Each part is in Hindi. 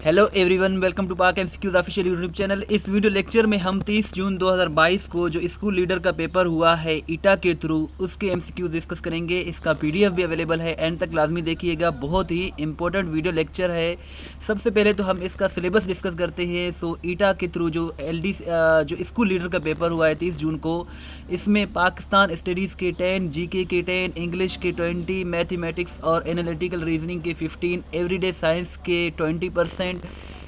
हेलो एवरीवन, वेलकम टू पाक एमसीक्यूज ऑफिशियल यूट्यूब चैनल। इस वीडियो लेक्चर में हम 30 जून 2022 को जो स्कूल लीडर का पेपर हुआ है ईटा के थ्रू, उसके एमसीक्यूज डिस्कस करेंगे। इसका पीडीएफ भी अवेलेबल है, एंड तक लाजमी देखिएगा, बहुत ही इंपॉर्टेंट वीडियो लेक्चर है। सबसे पहले तो हम इसका सिलेबस डिस्कस करते हैं। सो ईटा के थ्रू जो जो स्कूल लीडर का पेपर हुआ है 30 जून को, इसमें पाकिस्तान स्टडीज़ के 10, जीके के 10, इंग्लिश के 20, मैथमेटिक्स और एनालिटिकल रीजनिंग के 15, एवरीडे साइंस के 20%,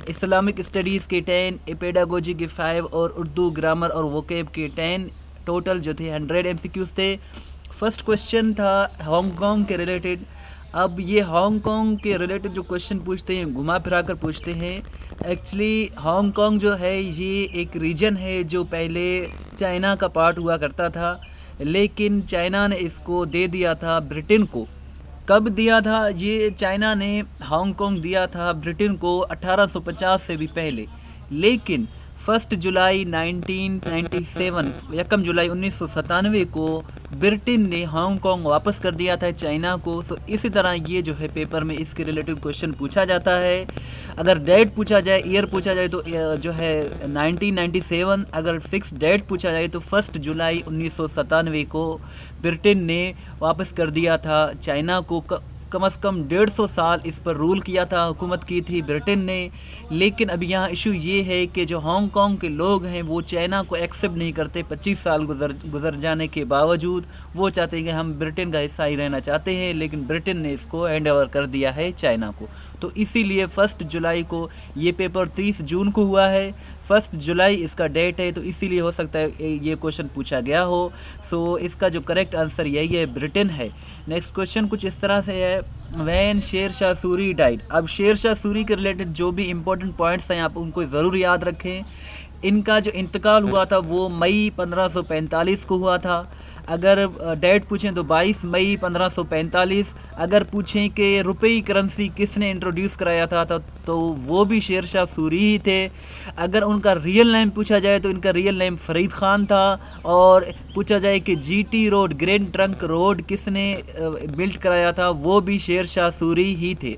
इस्लामिक स्टडीज़ के 10, पेडागोजी के 5 और उर्दू ग्रामर और वोकेब के 10। टोटल जो थे 100 एमसीक्यूज़ थे। फर्स्ट क्वेश्चन था हांगकांग के रिलेटेड। अब ये हांगकांग के रिलेटेड जो क्वेश्चन पूछते हैं, घुमा फिरा कर पूछते हैं। एक्चुअली हांगकांग जो है ये एक रीजन है जो पहले चाइना का पार्ट हुआ करता था, लेकिन चाइना ने इसको दे दिया था ब्रिटेन को। कब दिया था? ये चाइना ने हांगकांग दिया था ब्रिटेन को 1850 से भी पहले, लेकिन 1 जुलाई 1997 1 जुलाई 1997 को ब्रिटेन ने हांगकांग वापस कर दिया था चाइना को। तो इसी तरह ये जो है पेपर में इसके रिलेटिव क्वेश्चन पूछा जाता है। अगर डेट पूछा जाए, ईयर पूछा जाए तो जो है 1997, अगर फिक्स डेट पूछा जाए तो 1 जुलाई 1997 को ब्रिटेन ने वापस कर दिया था चाइना को। कम से कम 150 साल इस पर रूल किया था, हुकूमत की थी ब्रिटेन ने। लेकिन अब यहाँ इशू ये है कि जो हांगकांग के लोग हैं वो चाइना को एक्सेप्ट नहीं करते। 25 साल गुजर जाने के बावजूद वो चाहते हैं कि हम ब्रिटेन का हिस्सा ही रहना चाहते हैं, लेकिन ब्रिटेन ने इसको हैंड ओवर कर दिया है चाइना को। तो इसीलिए 1 जुलाई को ये पेपर 30 जून को हुआ है। 1 जुलाई इसका डेट है, तो इसीलिए हो सकता है ये क्वेश्चन पूछा गया हो। सो इसका जो करेक्ट आंसर यही है, ब्रिटेन है। नेक्स्ट क्वेश्चन कुछ इस तरह से है, वैन शेर शाह सूरी डाइड। अब शेर शाह सूरी के रिलेटेड जो भी इंपॉर्टेंट पॉइंट्स हैं आप उनको ज़रूर याद रखें। इनका जो इंतकाल हुआ था वो मई 1545 को हुआ था। अगर डेट पूछें तो 22 मई 1545। अगर पूछें कि रुपये करेंसी किसने इंट्रोड्यूस कराया था तो वो भी शेर शाह सूरी ही थे। अगर उनका रियल नेम पूछा जाए तो इनका रियल नेम फरीद ख़ान था। और पूछा जाए कि GT road, grand trunk road किसने बिल्ड कराया था, वो भी शेर शाह सूरी ही थे।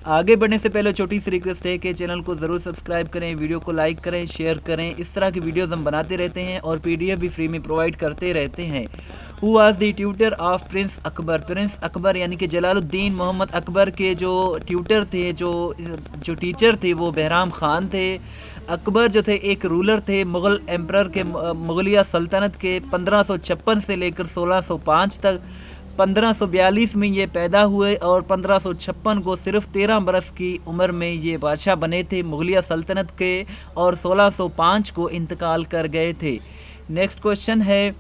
आगे बढ़ने से पहले छोटी सी रिक्वेस्ट है कि चैनल को ज़रूर सब्सक्राइब करें, वीडियो को लाइक करें, शेयर करें। इस तरह की वीडियोस हम बनाते रहते हैं और पीडीएफ भी फ्री में प्रोवाइड करते रहते हैं। Who was the tutor of Prince Akbar? Prince Akbar यानी कि जलालुद्दीन मोहम्मद अकबर के जो ट्यूटर थे, जो टीचर थे, वो बहराम ख़ान थे। अकबर जो थे एक रूलर थे मुग़ल एम्परर के, मुग़लिया सल्तनत के 1556 से लेकर 1605 तक। 1542 में ये पैदा हुए और 1556 को सिर्फ 13 बरस की उम्र में ये बादशाह बने थे मुग़लिया सल्तनत के, और 1605 को इंतकाल कर गए थे। नेक्स्ट क्वेश्चन है,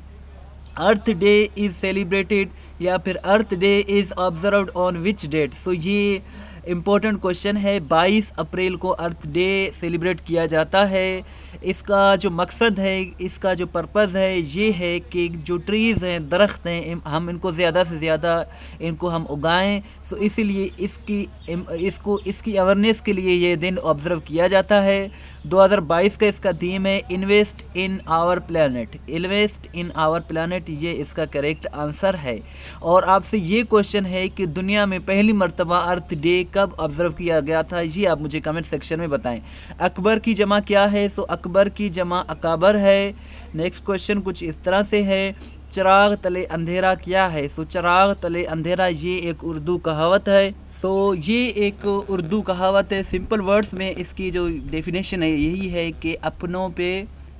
अर्थ डे इज़ सेलिब्रेटेड या फिर Earth Day is observed on which date? So ये इम्पोर्टेंट क्वेश्चन है। 22 अप्रैल को अर्थ डे सेलिब्रेट किया जाता है। इसका जो मकसद है, इसका जो पर्पज़ है, ये है कि जो ट्रीज़ हैं, दरख्त हैं, हम इनको ज़्यादा से ज़्यादा इनको हम उगाएं। सो इसीलिए इसकी अवेयरनेस के लिए ये दिन ऑब्ज़र्व किया जाता है। 2022 का इसका थीम है invest in our planet. Invest in our planet, ये इसका करेक्ट आंसर है। और आपसे ये क्वेश्चन है कि दुनिया में पहली मर्तबा अर्थ डे कब ऑब्ज़र्व किया गया था, ये आप मुझे कमेंट सेक्शन में बताएं। अकबर की जमा क्या है? सो अकबर की जमा अकाबर है। नेक्स्ट क्वेश्चन कुछ इस तरह से है, चिराग तले अंधेरा क्या है? सो चिराग तले अंधेरा ये एक उर्दू कहावत है। सो ये एक उर्दू कहावत है। सिंपल वर्ड्स में इसकी जो डेफिनेशन है यही है कि अपनों पे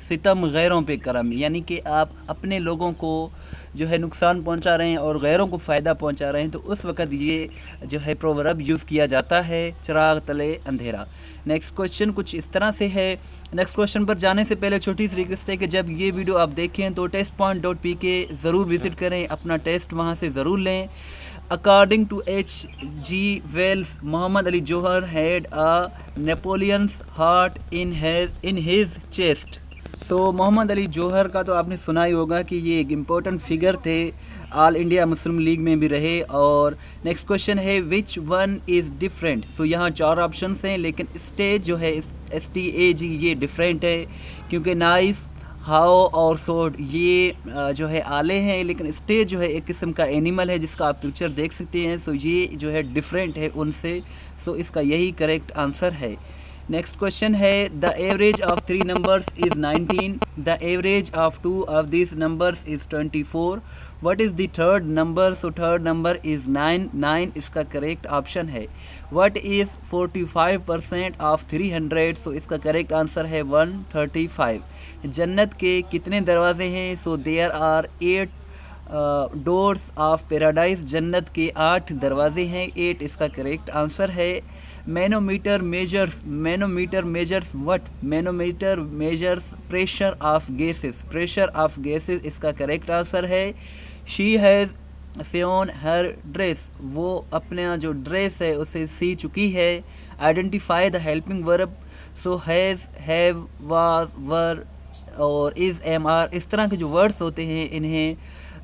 सितम, गैरों पे करम, यानी कि आप अपने लोगों को जो है नुकसान पहुंचा रहे हैं और गैरों को फ़ायदा पहुंचा रहे हैं, तो उस वक़्त ये जो है प्रोवर्ब यूज़ किया जाता है, चिराग तले अंधेरा। नेक्स्ट क्वेश्चन कुछ इस तरह से है। नेक्स्ट क्वेश्चन पर जाने से पहले छोटी सी रिक्वेस्ट है कि जब ये वीडियो आप देखें तो testpoint.pk ज़रूर विज़िट करें, अपना टेस्ट वहाँ से ज़रूर लें। According to H.G. Wells, Muhammad Ali Johar had a Napoleon's heart in his chest. सो मोहम्मद अली जौहर का तो आपने सुना ही होगा कि ये एक इम्पोर्टेंट फिगर थे, ऑल इंडिया मुस्लिम लीग में भी रहे। और नेक्स्ट क्वेश्चन है, विच वन इज़ डिफरेंट? सो यहाँ 4 ऑप्शंस हैं, लेकिन स्टेज जो है STAG ये डिफरेंट है, क्योंकि नाइफ, हाओ और सोड ये जो है आले हैं, लेकिन स्टेज जो है एक किस्म का एनिमल है जिसका आप पिक्चर देख सकते हैं। सो ये जो है डिफरेंट है उनसे। सो इसका यही करेक्ट आंसर है। नेक्स्ट क्वेश्चन है the average of 3 numbers is 19, the average of 2 of this numbers is 24, what is the third number? So third number is 9, 9 इसका करेक्ट ऑप्शन है। What is 45% of 300? सो इसका करेक्ट आंसर है 135। जन्नत के कितने दरवाजे हैं? So there are 8 doors of paradise. जन्नत के 8 दरवाजे हैं, 8 इसका करेक्ट आंसर है। Manometer measures what? Manometer measures pressure of gases, pressure of gases इसका करेक्ट आंसर है। She has sewn her dress, वो अपना जो ड्रेस है उसे सी चुकी है। Identify the helping verb. So has, have, was, were और इज़, एम, आर, इस तरह के जो वर्ड्स होते हैं इन्हें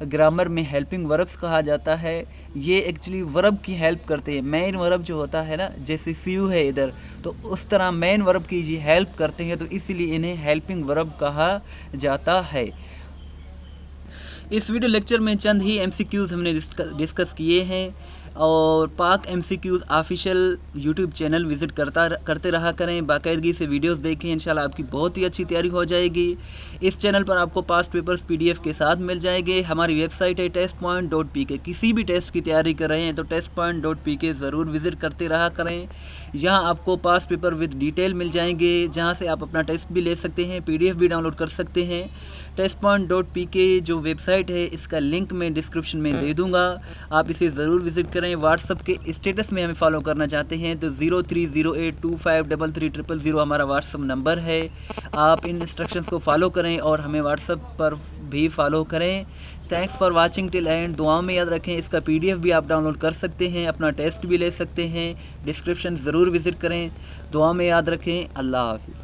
ग्रामर में हेल्पिंग वर्ब्स कहा जाता है। ये एक्चुअली वर्ब की हेल्प करते हैं। मेन वर्ब जो होता है ना, जैसे सी यू है इधर, तो उस तरह मेन वर्ब की जी हेल्प करते हैं, तो इसीलिए इन्हें हेल्पिंग वर्ब कहा जाता है। इस वीडियो लेक्चर में चंद ही MCQs हमने डिस्कस किए हैं, और पाक MCQs official YouTube channel visit करते रहा करें, बाकायदगी से वीडियोस देखें, इंशाल्लाह आपकी बहुत ही अच्छी तैयारी हो जाएगी। इस चैनल पर आपको पास्ट पेपर्स PDF के साथ मिल जाएंगे। हमारी वेबसाइट है testpoint.pk। किसी भी टेस्ट की तैयारी कर रहे हैं तो testpoint.pk ज़रूर विज़िट करते रहा करें। यहाँ आपको पास्ट पेपर विद डिटेल मिल जाएंगे, जहाँ से आप अपना टेस्ट भी ले सकते हैं, PDF भी डाउनलोड कर सकते हैं। testpoint.pk जो वेबसाइट है, इसका लिंक मैं डिस्क्रिप्शन में दे दूँगा, आप इसे ज़रूर विज़िट करें। व्हाट्सअप के स्टेटस में हमें फॉलो करना चाहते हैं तो 0308253300 हमारा व्हाट्सअप नंबर है। आप इन इंस्ट्रक्शंस को फॉलो करें और हमें व्हाट्सअप पर भी फॉलो करें। Thanks for watching till and. दुआओं में याद रखें, इसका PDF भी आप डाउनलोड कर सकते हैं, अपना टेस्ट भी ले सकते हैं। डिस्क्रिप्शन ज़रूर विज़िट करें। दुआ में याद रखें। अल्लाह हाफ़िज़।